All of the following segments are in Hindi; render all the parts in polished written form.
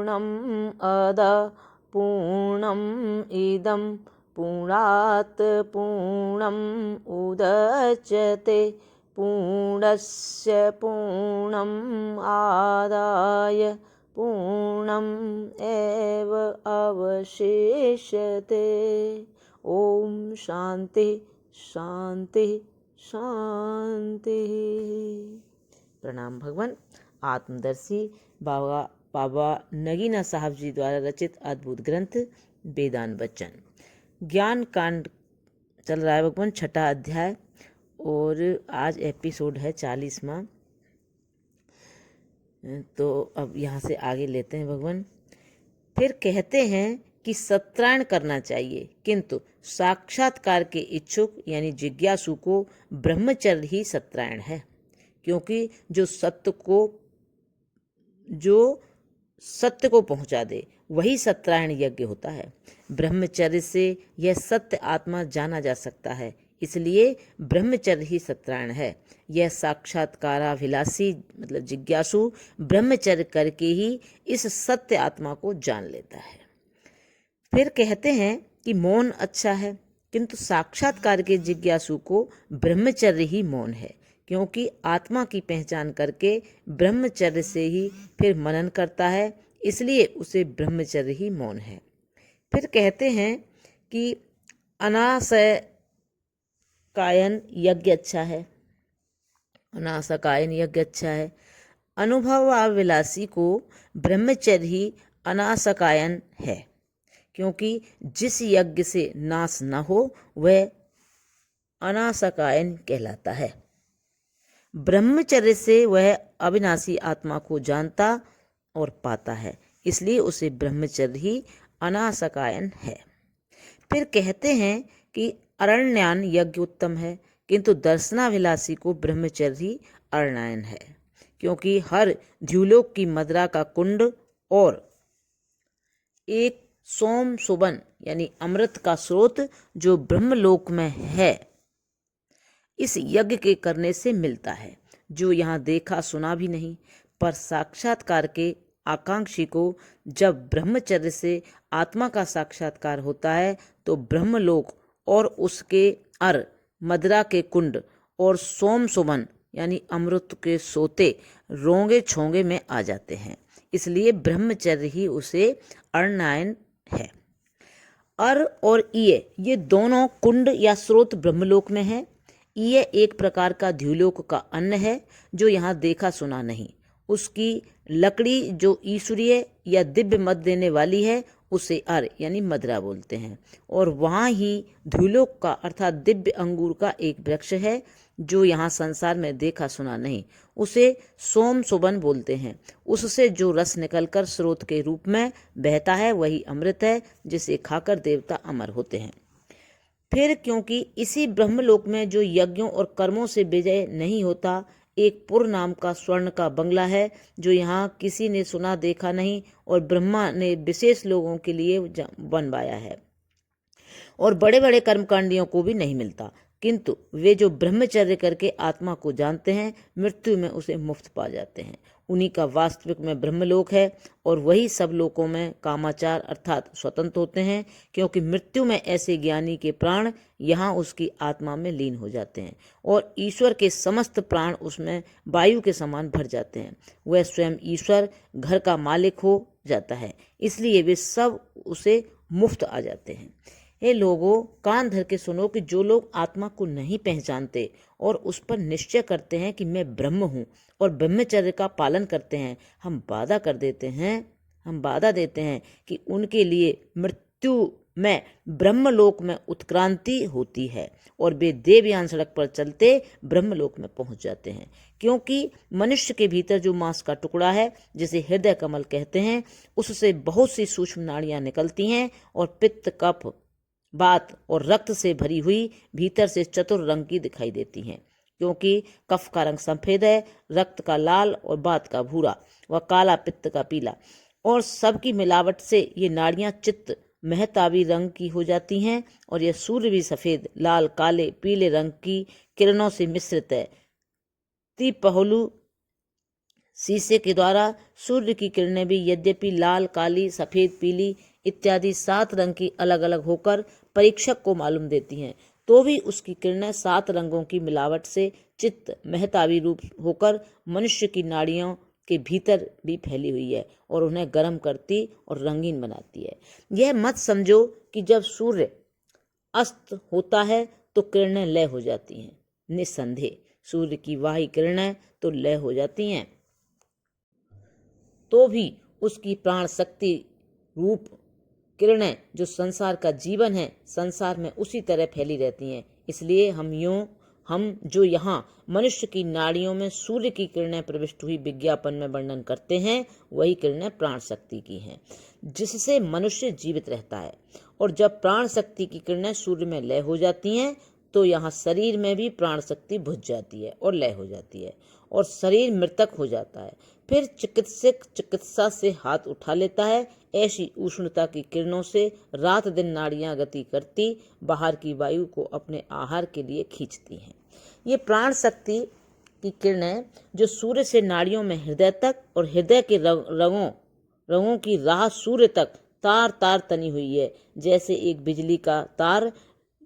अद पूर्णम् इदं पूर्णात् पूर्णम् उदच्यते पूर्णस्य पूर्णम् आदाय पूर्णम् एव अवशिष्यते। ओम शांति शांति शांति। प्रणाम भगवान। आत्मदर्शी बाबा नगीना साहब जी द्वारा रचित अद्भुत ग्रंथ वेदांत वचन ज्ञान कांड चल रहा है भगवान, 6ठा अध्याय, और आज एपिसोड है 40वां। तो अब यहाँ से आगे लेते हैं भगवान। फिर कहते हैं कि सत्यायन करना चाहिए, किंतु साक्षात्कार के इच्छुक यानी जिज्ञासु को ब्रह्मचर्य ही सत्यायन है, क्योंकि जो सत्य को पहुंचा दे वही सत्यायन यज्ञ होता है। ब्रह्मचर्य से यह सत्य आत्मा जाना जा सकता है, इसलिए ब्रह्मचर्य ही सत्यायन है। यह साक्षात्काराभिलाषी मतलब जिज्ञासु ब्रह्मचर्य करके ही इस सत्य आत्मा को जान लेता है। फिर कहते हैं कि मौन अच्छा है, किंतु साक्षात्कार के जिज्ञासु को ब्रह्मचर्य ही मौन है, क्योंकि आत्मा की पहचान करके ब्रह्मचर्य से ही फिर मनन करता है, इसलिए उसे ब्रह्मचर्य ही मौन है। फिर कहते हैं कि अनासकायन यज्ञ अच्छा है, अनासकायन यज्ञ अच्छा है। अनुभवाभिलाषी को ब्रह्मचर्य ही अनासकायन है, क्योंकि जिस यज्ञ से नाश न हो वह अनासकायन कहलाता है। ब्रह्मचर्य से वह अविनाशी आत्मा को जानता और पाता है, इसलिए उसे ब्रह्मचर्य ही अनासकायन है। फिर कहते हैं कि अरण्यान यज्ञ उत्तम है, किंतु दर्शनाभिलाषी को ब्रह्मचर्य ही अरण्यान है, क्योंकि हर द्युलोक की मदिरा का कुंड और एक सोम सुबन यानी अमृत का स्रोत जो ब्रह्मलोक में है, इस यज्ञ के करने से मिलता है, जो यहाँ देखा सुना भी नहीं। पर साक्षात्कार के आकांक्षी को जब ब्रह्मचर्य से आत्मा का साक्षात्कार होता है तो ब्रह्मलोक और उसके मदिरा के कुंड और सोम सुमन यानी अमृत के सोते रोंगे छोंगे में आ जाते हैं, इसलिए ब्रह्मचर्य ही उसे अरण्यायन है। और ये दोनों कुंड या स्रोत ब्रह्मलोक में है। ये एक प्रकार का द्युलोक का अन्न है जो यहाँ देखा सुना नहीं। उसकी लकड़ी जो ईश्वरीय या दिव्य मत देने वाली है उसे यानी मदिरा बोलते हैं। और वहाँ ही द्युलोक का अर्थात दिव्य अंगूर का एक वृक्ष है जो यहाँ संसार में देखा सुना नहीं, उसे सोम सुबन बोलते हैं। उससे जो रस निकलकर स्रोत के रूप में बहता है वही अमृत है, जिसे खाकर देवता अमर होते हैं। फिर क्योंकि इसी ब्रह्मलोक में जो यज्ञों और कर्मों से विजय नहीं होता, एक पुर नाम का स्वर्ण का बंगला है जो यहाँ किसी ने सुना देखा नहीं और ब्रह्मा ने विशेष लोगों के लिए बनवाया है, और बड़े बड़े कर्मकांडियों को भी नहीं मिलता, किंतु वे जो ब्रह्मचर्य करके आत्मा को जानते हैं मृत्यु में उसे मुफ्त पा जाते हैं। उन्हीं का वास्तविक में ब्रह्मलोक है, और वही सब लोकों में कामाचार अर्थात स्वतंत्र होते हैं, क्योंकि मृत्यु में ऐसे ज्ञानी के प्राण यहाँ उसकी आत्मा में लीन हो जाते हैं और ईश्वर के समस्त प्राण उसमें वायु के समान भर जाते हैं। वह स्वयं ईश्वर घर का मालिक हो जाता है, इसलिए वे सब उसे मुफ्त आ जाते हैं। हे लोगों, कान धर के सुनो कि जो लोग आत्मा को नहीं पहचानते और उस पर निश्चय करते हैं कि मैं ब्रह्म हूँ और ब्रह्मचर्य का पालन करते हैं, हम वादा देते हैं कि उनके लिए मृत्यु में ब्रह्मलोक में उत्क्रांति होती है और वे देवयान सड़क पर चलते ब्रह्मलोक में पहुंच जाते हैं। क्योंकि मनुष्य के भीतर जो मांस का टुकड़ा है जिसे हृदय कमल कहते हैं, उससे बहुत सी सूक्ष्म नाड़ियां निकलती हैं और पित्त कफ बात और रक्त से भरी हुई भीतर से चतुर रंग की दिखाई देती हैं, क्योंकि कफ का रंग सफेद है, रक्त का लाल और बात का भूरा व काला पित्त का पीला, और सबकी मिलावट से ये नाड़ियां चित्त महताबी रंग की हो जाती हैं, और यह सूर्य भी सफेद लाल काले पीले रंग की किरणों से मिश्रित है। त्रिपहलु शीशे के द्वारा सूर्य की किरणें भी यद्यपि लाल, काली, सफेद, पीली इत्यादि 7 रंग की अलग अलग होकर परीक्षक को मालूम देती हैं, तो भी उसकी किरणें 7 रंगों की मिलावट से चित्त महतावी रूप होकर मनुष्य की नाड़ियों के भीतर भी फैली हुई है और उन्हें गर्म करती और रंगीन बनाती है। यह मत समझो कि जब सूर्य अस्त होता है तो किरणें लय हो जाती हैं। निस्संदेह सूर्य की वाही किरणें तो लय हो जाती हैं, तो भी उसकी प्राण शक्ति रूप किरणें जो संसार का जीवन है, संसार में उसी तरह फैली रहती हैं। इसलिए हम जो यहाँ मनुष्य की नाड़ियों में सूर्य की किरणें प्रविष्ट हुई विज्ञापन में वर्णन करते हैं, वही किरणें प्राण शक्ति की हैं, जिससे मनुष्य जीवित रहता है। और जब प्राण शक्ति की किरणें सूर्य में लय हो जाती हैं, तो यहाँ शरीर में भी प्राण शक्ति बुझ जाती है और लय हो जाती है और शरीर मृतक हो जाता है। फिर चिकित्सक चिकित्सा से हाथ उठा लेता है। ऐसी उष्णता की किरणों से रात दिन नाड़ियां गति करती बाहर की वायु को अपने आहार के लिए खींचती हैं। ये प्राण शक्ति की किरणें जो सूर्य से नाड़ियों में हृदय तक और हृदय के रगों की राह सूर्य तक तार तार तनी हुई है। जैसे एक बिजली का तार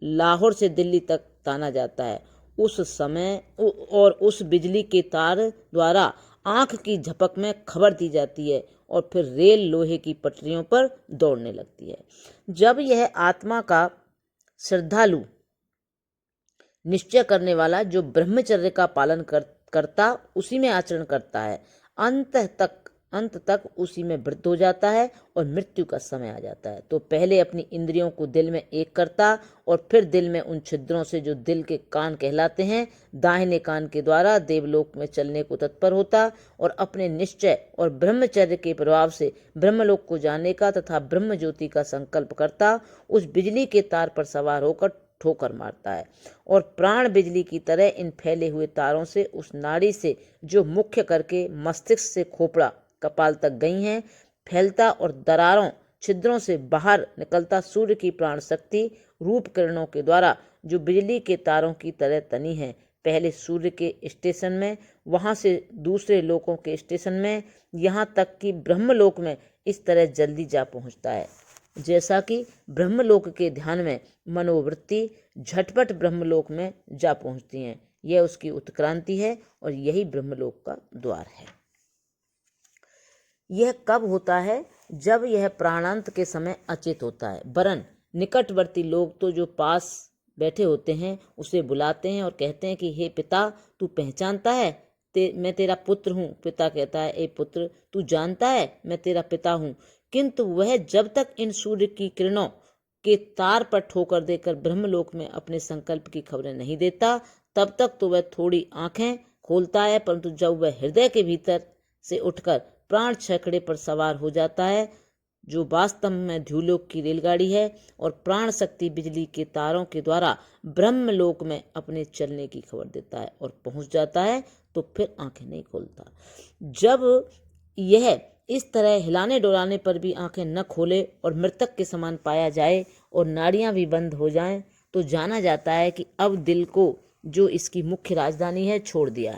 लाहौर से दिल्ली तक ताना जाता है, उस समय और उस बिजली के तार द्वारा आंख की झपक में खबर दी जाती है और फिर रेल लोहे की पटरियों पर दौड़ने लगती है। जब यह आत्मा का श्रद्धालु निश्चय करने वाला जो ब्रह्मचर्य का पालन करता उसी में आचरण करता है, अंत तक उसी में वृत्त हो जाता है और मृत्यु का समय आ जाता है, तो पहले अपनी इंद्रियों को दिल में एक करता और फिर दिल में उन छिद्रों से जो दिल के कान कहलाते हैं, दाहिने कान के द्वारा देवलोक में चलने को तत्पर होता और अपने निश्चय और ब्रह्मचर्य के प्रभाव से ब्रह्मलोक को जाने का तथा ब्रह्म ज्योति का संकल्प करता उस बिजली के तार पर सवार होकर ठोकर मारता है और प्राण बिजली की तरह इन फैले हुए तारों से उस नाड़ी से जो मुख्य करके मस्तिष्क से खोपड़ा कपाल तक गई हैं फैलता और दरारों छिद्रों से बाहर निकलता सूर्य की प्राण शक्ति रूप किरणों के द्वारा जो बिजली के तारों की तरह तनी है, पहले सूर्य के स्टेशन में, वहां से दूसरे लोकों के स्टेशन में, यहाँ तक कि ब्रह्मलोक में इस तरह जल्दी जा पहुँचता है जैसा कि ब्रह्मलोक के ध्यान में मनोवृत्ति झटपट ब्रह्मलोक में जा पहुँचती हैं। यह उसकी उत्क्रांति है और यही ब्रह्मलोक का द्वार है। यह कब होता है? जब यह प्राणांत के समय अचेत होता है, वरन निकटवर्ती लोग तो जो पास बैठे होते हैं उसे बुलाते हैं और कहते हैं कि हे पिता, तू पहचानता है मैं तेरा पुत्र हूँ। पिता कहता है, ए पुत्र, तू जानता है मैं तेरा पिता हूँ। किंतु वह जब तक इन सूर्य की किरणों के तार पर ठोकर देकर ब्रह्मलोक में अपने संकल्प की खबरें नहीं देता, तब तक तो वह थोड़ी आंखें खोलता है, परंतु जब वह हृदय के भीतर से उठकर प्राण छकड़े पर सवार हो जाता है, जो वास्तव में ध्युलोक की रेलगाड़ी है, और प्राण शक्ति बिजली के तारों के द्वारा ब्रह्मलोक में अपने चलने की खबर देता है और पहुंच जाता है, तो फिर आंखें नहीं खोलता। जब यह इस तरह हिलाने डोलाने पर भी आंखें न खोले और मृतक के समान पाया जाए और नाड़ियां भी बंद हो जाएं, तो जाना जाता है कि अब दिल को, जो इसकी मुख्य राजधानी है, छोड़ दिया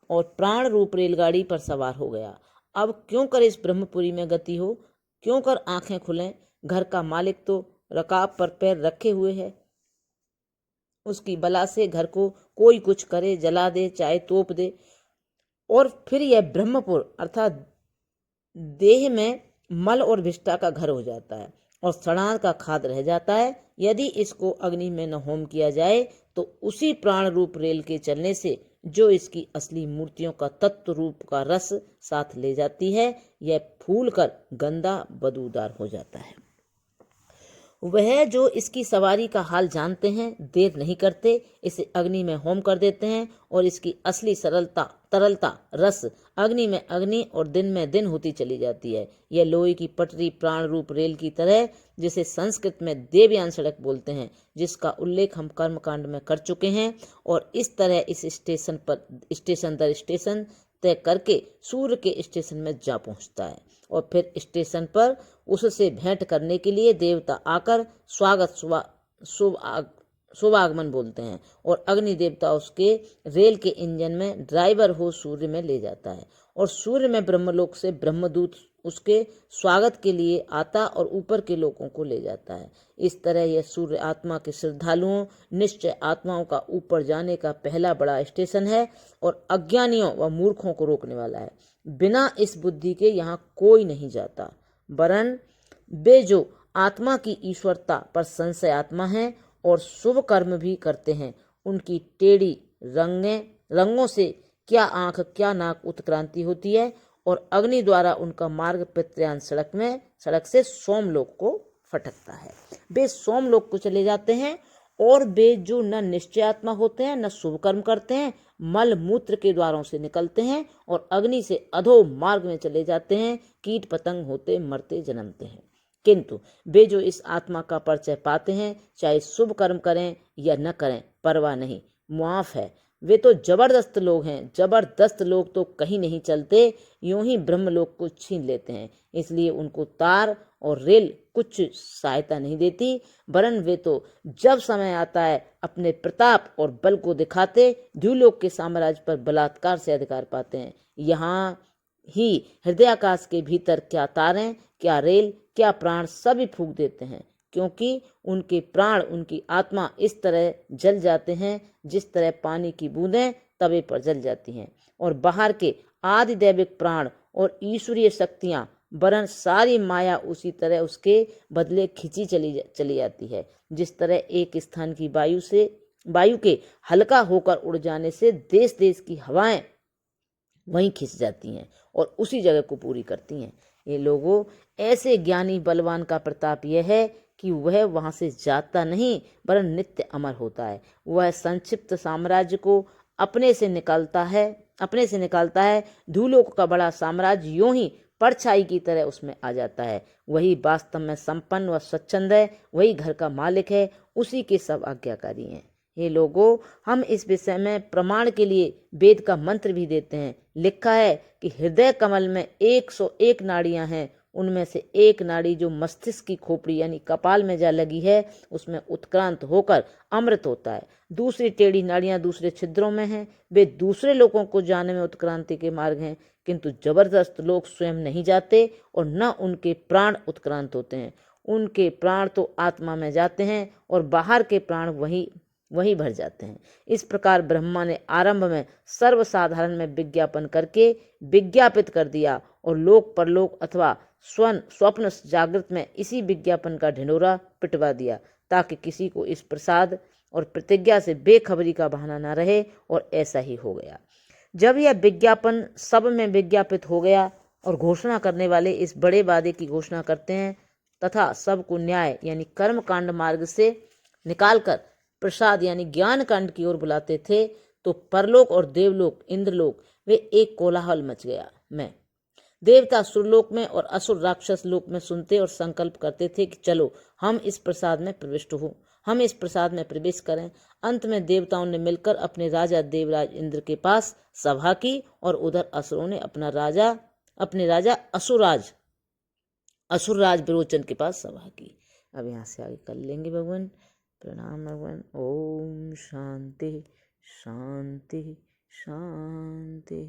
और प्राण रूप रेलगाड़ी पर सवार हो गया। अब क्यों कर इस ब्रह्मपुरी में गति हो, क्यों कर आंखें खुलें? घर का मालिक तो रकाब पर पैर रखे हुए है, उसकी बला से घर को कोई कुछ करे, जला दे, चाहे तोप दे, और फिर यह ब्रह्मपुर अर्थात देह में मल और विष्ठा का घर हो जाता है और सड़ान का खाद रह जाता है। यदि इसको अग्नि में न होम किया जाए तो उसी प्राण रूप रेल के चलने से जो इसकी असली मूर्तियों का तत्व रूप का रस साथ ले जाती है, यह फूल कर गंदा बदबूदार हो जाता है। वह जो इसकी सवारी का हाल जानते हैं, देर नहीं करते, इसे अग्नि में होम कर देते हैं और इसकी असली तरलता रस अग्नि में अग्नि और दिन में दिन होती चली जाती है। यह लोहे की पटरी प्राण रूप रेल की तरह, जिसे संस्कृत में देवयान सड़क बोलते हैं, जिसका उल्लेख हम कर्मकांड में कर चुके हैं, और इस तरह इस स्टेशन दर स्टेशन तय करके सूर्य के स्टेशन में जा पहुंचता है और फिर स्टेशन पर उससे भेंट करने के लिए देवता आकर शुभागमन बोलते हैं, और अग्नि देवता उसके रेल के इंजन में ड्राइवर हो सूर्य में ले जाता है, और सूर्य में ब्रह्मलोक से ब्रह्मदूत उसके स्वागत के लिए आता और ऊपर के लोगों को ले जाता है। इस तरह यह सूर्य आत्मा के श्रद्धालुओं निश्चय आत्माओं का ऊपर जाने का पहला बड़ा स्टेशन है और अज्ञानियों व मूर्खों को रोकने वाला है। बिना इस बुद्धि के यहाँ कोई नहीं जाता, वरन वे जो आत्मा की ईश्वरता पर संशय आत्मा हैं और शुभ कर्म भी करते हैं, उनकी टेढ़ी रंगों से क्या आंख क्या नाक उत्क्रांति होती है, और अग्नि द्वारा उनका मार्ग प्रत्यान सड़क से सोमलोक को फटकता है। वे सोमलोक को चले जाते हैं, और वे जो न निश्चयात्मा होते हैं न शुभ कर्म करते हैं, मल मूत्र के द्वारों से निकलते हैं और अग्नि से अधो मार्ग में चले जाते हैं, कीट पतंग होते मरते जन्मते हैं। किंतु वे जो इस आत्मा का परिचय पाते हैं, चाहे शुभ कर्म करें या न करें परवाह नहीं, मुआफ है। वे तो जबरदस्त लोग हैं, जबरदस्त लोग तो कहीं नहीं चलते, यूं ही ब्रह्मलोक को छीन लेते हैं। इसलिए उनको तार और रेल कुछ सहायता नहीं देती, वरन वे तो जब समय आता है अपने प्रताप और बल को दिखाते द्युलोक के साम्राज्य पर बलात्कार से अधिकार पाते हैं। यहाँ ही हृदयाकाश के भीतर क्या तारें क्या रेल क्या प्राण सभी फूंक देते हैं, क्योंकि उनके प्राण उनकी आत्मा इस तरह जल जाते हैं जिस तरह पानी की बूंदें तवे पर जल जाती हैं, और बाहर के आदि दैविक प्राण और ईश्वरीय शक्तियां वरन सारी माया उसी तरह उसके बदले खिंची चली जाती है, जिस तरह एक स्थान की वायु के हल्का होकर उड़ जाने से देश देश की हवाएं वहीं खिंच जाती हैं और उसी जगह को पूरी करती हैं। ये लोगों, ऐसे ज्ञानी बलवान का प्रताप यह है कि वह वहां से जाता नहीं वरन नित्य अमर होता है। वह संक्षिप्त साम्राज्य को अपने से निकालता है। धूलोक का बड़ा साम्राज्य यूं ही परछाई की तरह उसमें आ जाता है। वही वास्तव में संपन्न व स्वच्छंद है, वही घर का मालिक है, उसी के सब आज्ञाकारी हैं। हे लोगों, हम इस विषय में प्रमाण के लिए वेद का मंत्र भी देते हैं। लिखा है कि हृदय कमल में 101 नाड़ियां हैं, उनमें से एक नाड़ी जो मस्तिष्क की खोपड़ी यानी कपाल में जा लगी है, उसमें उत्क्रांत होकर अमृत होता है। दूसरी टेढ़ी नाड़ियां दूसरे छिद्रों में हैं, वे दूसरे लोगों को जाने में उत्क्रांति के मार्ग हैं, किंतु जबरदस्त लोग स्वयं नहीं जाते और न उनके प्राण उत्क्रांत होते हैं। उनके प्राण तो आत्मा में जाते हैं और बाहर के प्राण वही भर जाते हैं। इस प्रकार ब्रह्मा ने आरंभ में सर्वसाधारण में विज्ञापन करके विज्ञापित कर दिया, और लोक परलोक अथवा स्वप्न जागृत में इसी विज्ञापन का ढिंढोरा पिटवा दिया, ताकि किसी को इस प्रसाद और प्रतिज्ञा से बेखबरी का बहाना न रहे, और ऐसा ही हो गया। जब यह विज्ञापन सब में विज्ञापित हो गया और घोषणा करने वाले इस बड़े वादे की घोषणा करते हैं तथा सबको न्याय यानी कर्म कांड मार्ग से निकालकर प्रसाद यानी ज्ञान कांड की ओर बुलाते थे, तो परलोक और देवलोक इंद्रलोक वे एक कोलाहल मच गया। देवता सुरलोक में और असुर राक्षस लोक में सुनते और संकल्प करते थे कि चलो हम इस प्रसाद में प्रवेश करें। अंत में देवताओं ने मिलकर अपने राजा देवराज इंद्र के पास सभा की, और उधर असुरों ने अपने राजा असुरराज विरोचन के पास सभा की। अब यहाँ से आगे कर लेंगे भगवान। प्रणाम भगवान। ओम शांति शांति शांति।